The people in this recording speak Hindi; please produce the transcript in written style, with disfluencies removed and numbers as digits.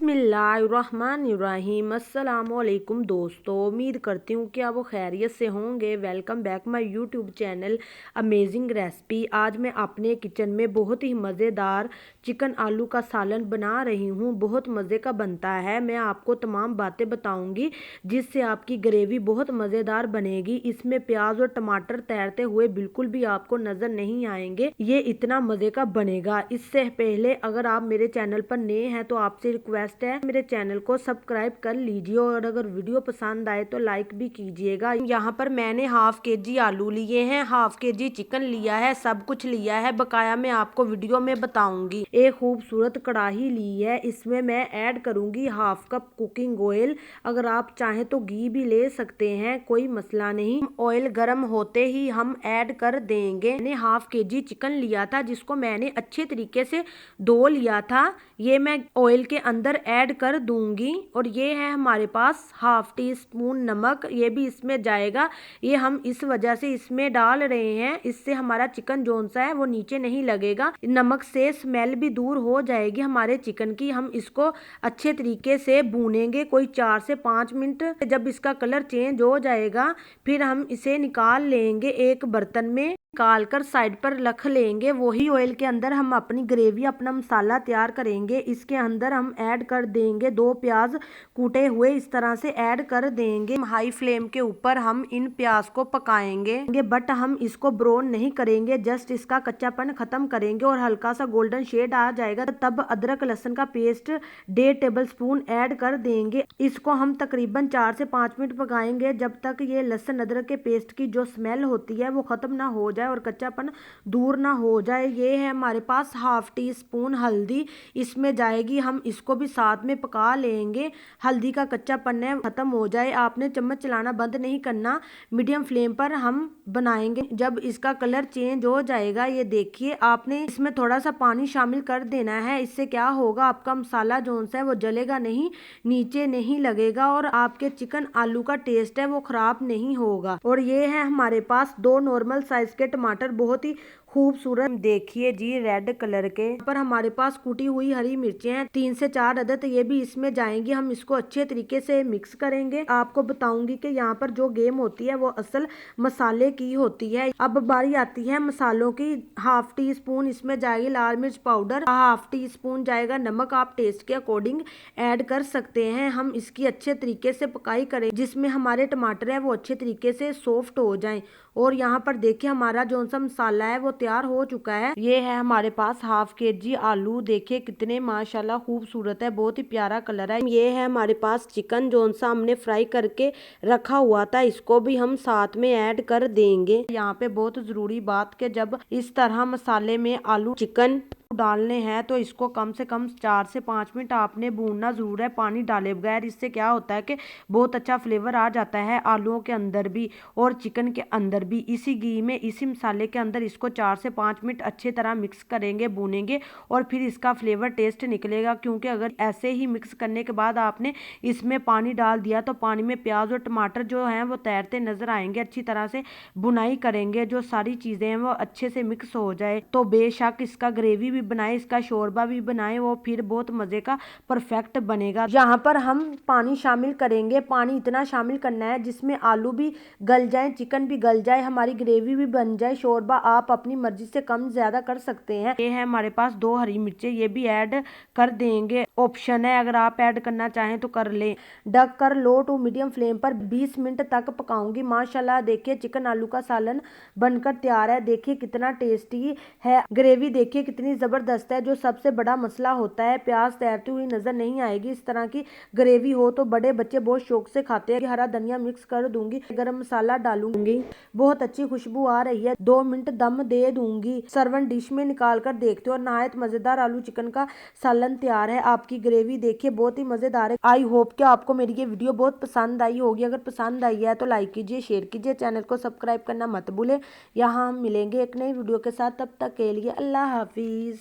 बिस्मिल्लाहिर्रहमानिर्रहीम। अस्सलामुअलैकुम दोस्तों, उम्मीद करती हूँ कि आप वो खैरियत से होंगे। Welcome back my YouTube channel amazing recipe. आज मैं अपने किचन में बहुत ही मज़ेदार चिकन आलू का सालन बना रही हूँ। बहुत मज़े का बनता है। मैं आपको तमाम बातें बताऊँगी जिससे आपकी ग्रेवी बहुत मज़ेदार बनेगी। इसमें प्याज और टमाटर तैरते हुए बिल्कुल भी आपको नज़र नहीं आएंगे। ये इतना मज़े का बनेगा। इससे पहले अगर आप मेरे चैनल पर नए हैं तो आपसे रिक्वेस्ट है मेरे चैनल को सब्सक्राइब कर लीजिए और अगर वीडियो पसंद आए तो लाइक भी कीजिएगा। यहाँ पर मैंने हाफ केजी आलू लिए हैं, हाफ केजी चिकन लिया है, सब कुछ लिया है। बकाया मैं आपको वीडियो में बताऊंगी। एक खूबसूरत कढ़ाई ली है, इसमें मैं ऐड करूंगी हाफ कप कुकिंग ऑयल। अगर आप चाहें तो घी भी ले सकते हैं, कोई मसला नहीं। ऑयल गर्म होते ही हम ऐड कर देंगे। मैंने हाफ केजी चिकन लिया था जिसको मैंने अच्छे तरीके से धो लिया था। ये मैं ऑयल के अंदर ऐड कर दूंगी। और ये है हमारे पास हाफ टी स्पून नमक, ये भी इसमें जाएगा। ये हम इस वजह से इसमें डाल रहे हैं, इससे हमारा चिकन जोन सा है वो नीचे नहीं लगेगा। नमक से स्मेल भी दूर हो जाएगी हमारे चिकन की। हम इसको अच्छे तरीके से भूनेंगे कोई 4 से 5 मिनट। जब इसका कलर चेंज हो जाएगा फिर हम इसे निकाल लेंगे, एक बर्तन में निकाल कर साइड पर रख लेंगे। वही ऑयल के अंदर हम अपनी ग्रेवी, अपना मसाला तैयार करेंगे। इसके अंदर हम ऐड कर देंगे 2 प्याज कूटे हुए, इस तरह से ऐड कर देंगे। हाई फ्लेम के ऊपर हम इन प्याज को पकाएंगे, बट हम इसको ब्राउन नहीं करेंगे, जस्ट इसका कच्चापन खत्म करेंगे। और हल्का सा गोल्डन शेड आ जाएगा तब अदरक लहसुन का पेस्ट 1.5 टेबल स्पून ऐड कर देंगे। इसको हम तकरीबन 4 से 5 मिनट पकाएंगे जब तक ये लहसुन अदरक के पेस्ट की जो स्मेल होती है वो खत्म ना हो जाए और कच्चापन दूर ना हो जाए। ये है हमारे पास हाफ टी स्पून हल्दी, इसमें जाएगी। हम इसको भी साथ में पका लेंगे। हल्दी का कच्चापन है खत्म हो जाए। आपने चम्मच चलाना बंद नहीं करना, मीडियम फ्लेम पर हम बनाएंगे। जब इसका कलर चेंज हो जाएगा, ये देखिए, आपने इसमें थोड़ा सा पानी शामिल कर देना है। इससे क्या होगा, आपका मसाला जोन सा है वो जलेगा नहीं, नीचे नहीं लगेगा और आपके चिकन आलू का टेस्ट है वो खराब नहीं होगा। और ये है हमारे पास 2 नॉर्मल साइज के टमाटर, बहुत ही खूबसूरत, देखिए जी, रेड कलर के। पर हमारे पास कुटी हुई हरी मिर्चें हैं 3 से 4 अदद, ये भी इसमें जाएंगी। हम इसको अच्छे तरीके से मिक्स करेंगे। आपको बताऊंगी कि यहाँ पर जो गेम होती है वो असल मसाले की होती है। अब बारी आती है मसालों की। हाफ टी स्पून इसमें जाएगी लाल मिर्च पाउडर, हाफ टी स्पून जाएगा नमक, आप टेस्ट के अकॉर्डिंग ऐड कर सकते हैं। हम इसकी अच्छे तरीके से पकाई करें जिसमें हमारे टमाटर है वो अच्छे तरीके से सॉफ्ट हो जाएं। और यहाँ पर देखिए हमारा जो सा मसाला है वो तैयार हो चुका है। ये है हमारे पास हाफ केजी आलू, देखिए कितने माशाल्लाह खूबसूरत है, बहुत ही प्यारा कलर है। ये है हमारे पास चिकन जो सा हमने फ्राई करके रखा हुआ था, इसको भी हम साथ में ऐड कर देंगे। यहाँ पे बहुत जरूरी बात कि जब इस तरह मसाले में आलू चिकन डालने हैं तो इसको कम से कम 4 से 5 मिनट आपने भूनना जरूर है, पानी डाले बगैर। इससे क्या होता है कि बहुत अच्छा फ्लेवर आ जाता है आलूओं के अंदर भी और चिकन के अंदर भी। इसी घी में, इसी मसाले के अंदर इसको 4 से 5 मिनट अच्छे तरह मिक्स करेंगे, भूनेंगे और फिर इसका फ्लेवर टेस्ट निकलेगा। क्योंकि अगर ऐसे ही मिक्स करने के बाद आपने इसमें पानी डाल दिया तो पानी में प्याज और टमाटर जो हैं वो तैरते नजर आएंगे। अच्छी तरह से बुनाई करेंगे, जो सारी चीजें हैं वो अच्छे से मिक्स हो जाए। तो बेशक इसका ग्रेवी बनाए, इसका शोरबा भी बनाए, वो फिर बहुत मजे का परफेक्ट बनेगा। यहाँ पर हम पानी शामिल करेंगे। पानी इतना शामिल करना है जिसमें आलू भी गल जाए, चिकन भी गल जाए, हमारी ग्रेवी भी बन जाए। शोरबा आप अपनी मर्जी से कम ज्यादा कर सकते हैं। ये है हमारे पास 2 हरी मिर्चें, ये भी ऐड कर देंगे, ऑप्शन है, अगर आप ऐड करना चाहें तो कर लें। ढक कर लो टू मीडियम फ्लेम पर 20 मिनट तक पकाऊंगी। माशाल्लाह देखिए चिकन आलू का सालन बनकर तैयार है। देखिए कितना टेस्टी है, ग्रेवी देखिए कितनी जबरदस्त है। जो सबसे बड़ा मसला होता है, प्याज तैरती हुई नजर नहीं आएगी। इस तरह की ग्रेवी हो तो बड़े बच्चे बहुत शौक से खाते हैं। हरा धनिया मिक्स कर दूंगी, गरम मसाला डालूंगी, बहुत अच्छी खुशबू आ रही है। 2 मिनट दम दे दूंगी। सर्वन डिश में निकाल कर देखते हो, नहायत मजेदार आलू चिकन का सालन तैयार है। आपकी ग्रेवी देखिए बहुत ही मजेदार है। आई होप कि आपको मेरी ये वीडियो बहुत पसंद आई होगी। अगर पसंद आई है तो लाइक कीजिए, शेयर कीजिए, चैनल को सब्सक्राइब करना मत भूले। यहाँ हम मिलेंगे एक नई वीडियो के साथ, तब तक के लिए अल्लाह हाफिज।